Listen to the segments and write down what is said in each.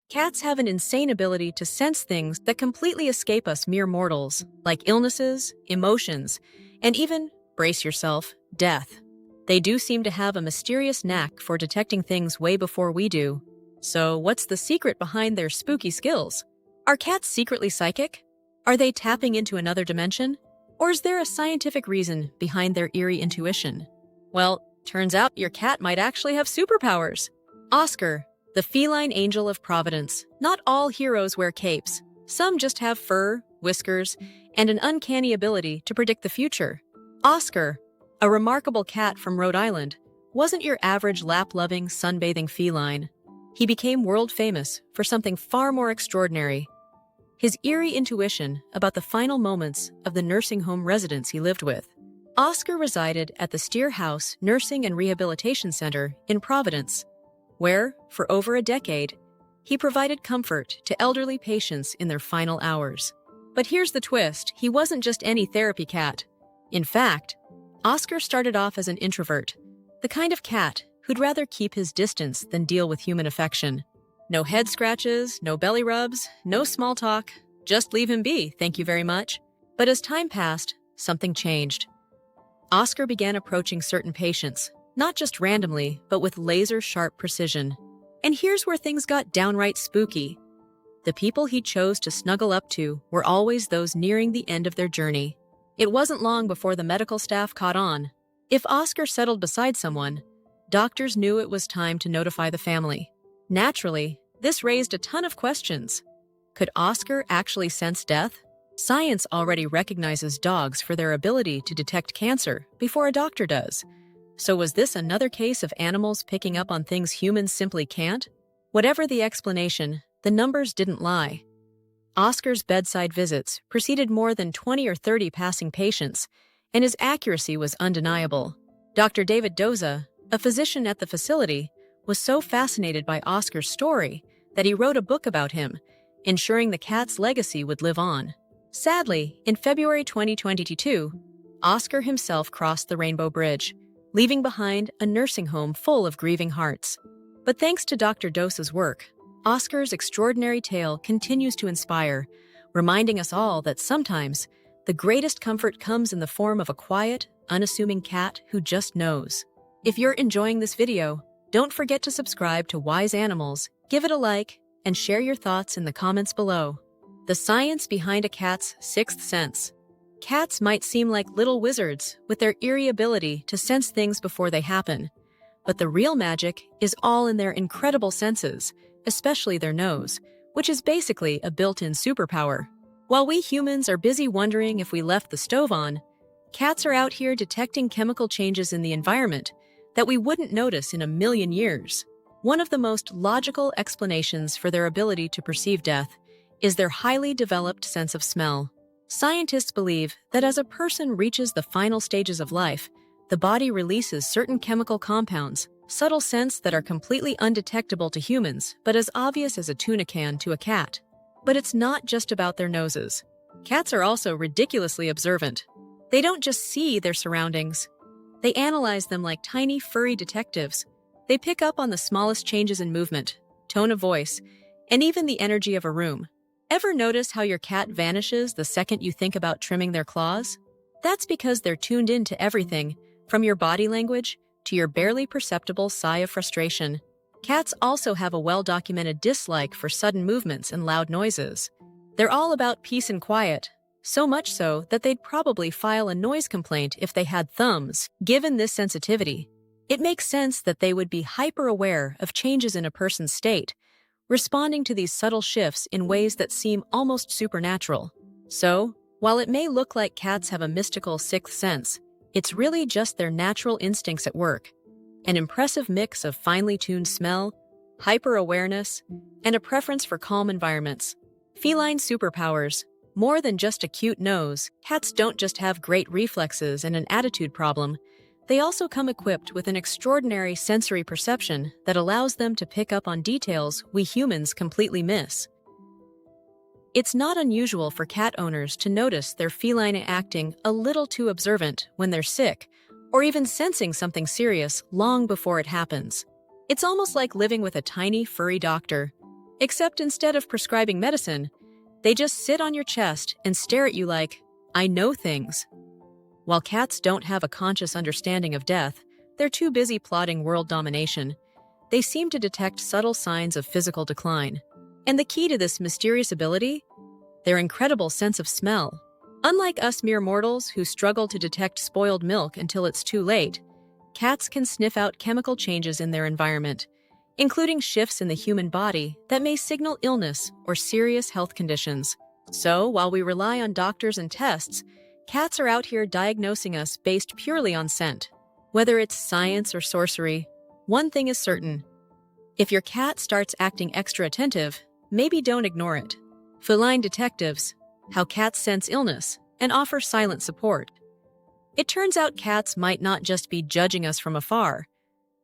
Cats have an insane ability to sense things that completely escape us mere mortals, like illnesses, emotions, and even, brace yourself, death. They do seem to have a mysterious knack for detecting things way before we do. So, what's the secret behind their spooky skills? Are cats secretly psychic? Are they tapping into another dimension? Or is there a scientific reason behind their eerie intuition? Well, turns out your cat might actually have superpowers. Oscar, the feline angel of Providence. Not all heroes wear capes. Some just have fur, whiskers, and an uncanny ability to predict the future. Oscar, a remarkable cat from Rhode Island, wasn't your average lap-loving, sunbathing feline. He became world famous for something far more extraordinary. His eerie intuition about the final moments of the nursing home residents he lived with. Oscar resided at the Steer House Nursing and Rehabilitation Center in Providence, where, for over a decade, he provided comfort to elderly patients in their final hours. But here's the twist: he wasn't just any therapy cat. In fact, Oscar started off as an introvert, the kind of cat who'd rather keep his distance than deal with human affection. No head scratches, no belly rubs, no small talk. Just leave him be, thank you very much. But as time passed, something changed. Oscar began approaching certain patients, not just randomly, but with laser-sharp precision. And here's where things got downright spooky. The people he chose to snuggle up to were always those nearing the end of their journey. It wasn't long before the medical staff caught on. If Oscar settled beside someone, doctors knew it was time to notify the family. Naturally, this raised a ton of questions. Could Oscar actually sense death? Science already recognizes dogs for their ability to detect cancer before a doctor does. So was this another case of animals picking up on things humans simply can't? Whatever the explanation, the numbers didn't lie. Oscar's bedside visits preceded more than 20 or 30 passing patients, and his accuracy was undeniable. Dr. David Doza, a physician at the facility, was so fascinated by Oscar's story that he wrote a book about him, ensuring the cat's legacy would live on. Sadly, in February 2022, Oscar himself crossed the Rainbow Bridge, leaving behind a nursing home full of grieving hearts. But thanks to Dr. Doza's work, Oscar's extraordinary tale continues to inspire, reminding us all that sometimes the greatest comfort comes in the form of a quiet, unassuming cat who just knows. If you're enjoying this video, don't forget to subscribe to Wise Animals, give it a like, and share your thoughts in the comments below. The science behind a cat's sixth sense. Cats might seem like little wizards with their eerie ability to sense things before they happen. But the real magic is all in their incredible senses, especially their nose, which is basically a built-in superpower. While we humans are busy wondering if we left the stove on, cats are out here detecting chemical changes in the environment that we wouldn't notice in a million years. One of the most logical explanations for their ability to perceive death is their highly developed sense of smell. Scientists believe that as a person reaches the final stages of life, the body releases certain chemical compounds, subtle scents that are completely undetectable to humans, but as obvious as a tuna can to a cat. But it's not just about their noses. Cats are also ridiculously observant. They don't just see their surroundings. They analyze them like tiny, furry detectives. They pick up on the smallest changes in movement, tone of voice, and even the energy of a room. Ever notice how your cat vanishes the second you think about trimming their claws? That's because they're tuned in to everything, from your body language to your barely perceptible sigh of frustration. Cats also have a well-documented dislike for sudden movements and loud noises. They're all about peace and quiet, so much so that they'd probably file a noise complaint if they had thumbs. Given this sensitivity, it makes sense that they would be hyper-aware of changes in a person's state, responding to these subtle shifts in ways that seem almost supernatural. So, while it may look like cats have a mystical sixth sense, it's really just their natural instincts at work. An impressive mix of finely tuned smell, hyper-awareness, and a preference for calm environments. Feline superpowers. More than just a cute nose, cats don't just have great reflexes and an attitude problem. They also come equipped with an extraordinary sensory perception that allows them to pick up on details we humans completely miss. It's not unusual for cat owners to notice their feline acting a little too observant when they're sick, or even sensing something serious long before it happens. It's almost like living with a tiny, furry doctor. Except instead of prescribing medicine, they just sit on your chest and stare at you like, I know things. While cats don't have a conscious understanding of death, they're too busy plotting world domination. They seem to detect subtle signs of physical decline. And the key to this mysterious ability? Their incredible sense of smell. Unlike us mere mortals who struggle to detect spoiled milk until it's too late, cats can sniff out chemical changes in their environment, including shifts in the human body that may signal illness or serious health conditions. So, while we rely on doctors and tests, cats are out here diagnosing us based purely on scent. Whether it's science or sorcery, one thing is certain. If your cat starts acting extra attentive, maybe don't ignore it. Feline detectives, how cats sense illness and offer silent support. It turns out cats might not just be judging us from afar.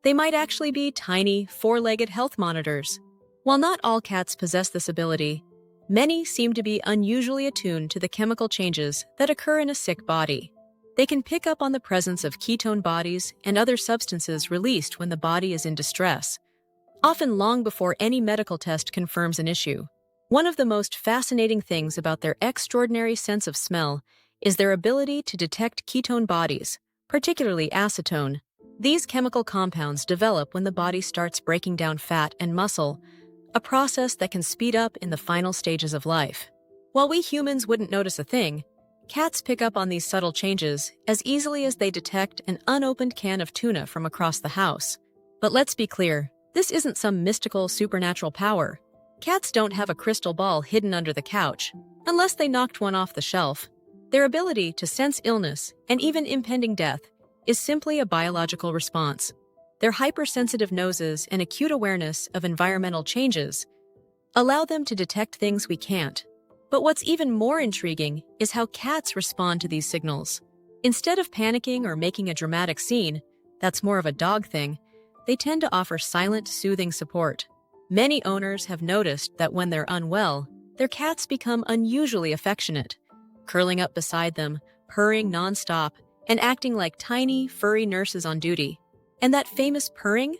They might actually be tiny, four-legged health monitors. While not all cats possess this ability, many seem to be unusually attuned to the chemical changes that occur in a sick body. They can pick up on the presence of ketone bodies and other substances released when the body is in distress, often long before any medical test confirms an issue. One of the most fascinating things about their extraordinary sense of smell is their ability to detect ketone bodies, particularly acetone. These chemical compounds develop when the body starts breaking down fat and muscle, a process that can speed up in the final stages of life. While we humans wouldn't notice a thing, cats pick up on these subtle changes as easily as they detect an unopened can of tuna from across the house. But let's be clear, this isn't some mystical supernatural power. Cats don't have a crystal ball hidden under the couch, unless they knocked one off the shelf. Their ability to sense illness and even impending death is simply a biological response. Their hypersensitive noses and acute awareness of environmental changes allow them to detect things we can't. But what's even more intriguing is how cats respond to these signals. Instead of panicking or making a dramatic scene, that's more of a dog thing, they tend to offer silent, soothing support. Many owners have noticed that when they're unwell, their cats become unusually affectionate, curling up beside them, purring nonstop, and acting like tiny, furry nurses on duty. And that famous purring?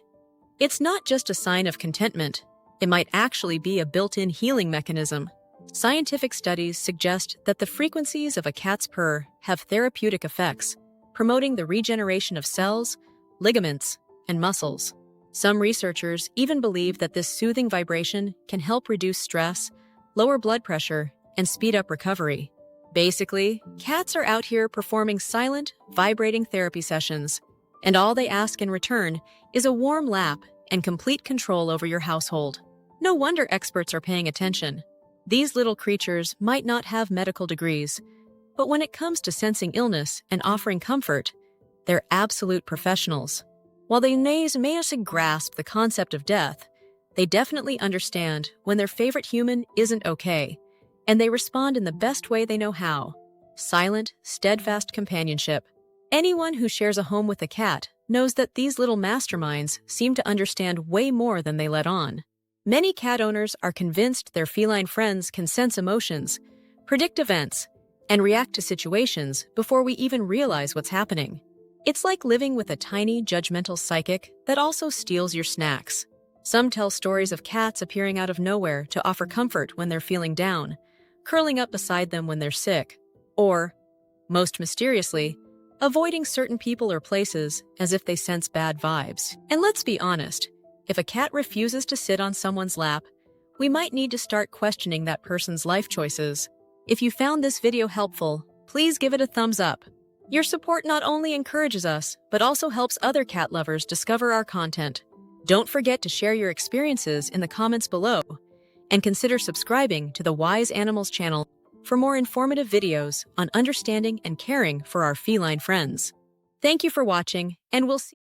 It's not just a sign of contentment. It might actually be a built-in healing mechanism. Scientific studies suggest that the frequencies of a cat's purr have therapeutic effects, promoting the regeneration of cells, ligaments, and muscles. Some researchers even believe that this soothing vibration can help reduce stress, lower blood pressure, and speed up recovery. Basically, cats are out here performing silent, vibrating therapy sessions, and all they ask in return is a warm lap and complete control over your household. No wonder experts are paying attention. These little creatures might not have medical degrees, but when it comes to sensing illness and offering comfort, they're absolute professionals. While they may not grasp the concept of death, they definitely understand when their favorite human isn't okay, and they respond in the best way they know how. Silent, steadfast companionship. Anyone who shares a home with a cat knows that these little masterminds seem to understand way more than they let on. Many cat owners are convinced their feline friends can sense emotions, predict events, and react to situations before we even realize what's happening. It's like living with a tiny, judgmental psychic that also steals your snacks. Some tell stories of cats appearing out of nowhere to offer comfort when they're feeling down, curling up beside them when they're sick, or, most mysteriously, avoiding certain people or places as if they sense bad vibes. And let's be honest, if a cat refuses to sit on someone's lap, we might need to start questioning that person's life choices. If you found this video helpful, please give it a thumbs up. Your support not only encourages us, but also helps other cat lovers discover our content. Don't forget to share your experiences in the comments below, and consider subscribing to the Wise Animals channel for more informative videos on understanding and caring for our feline friends. Thank you for watching, and we'll see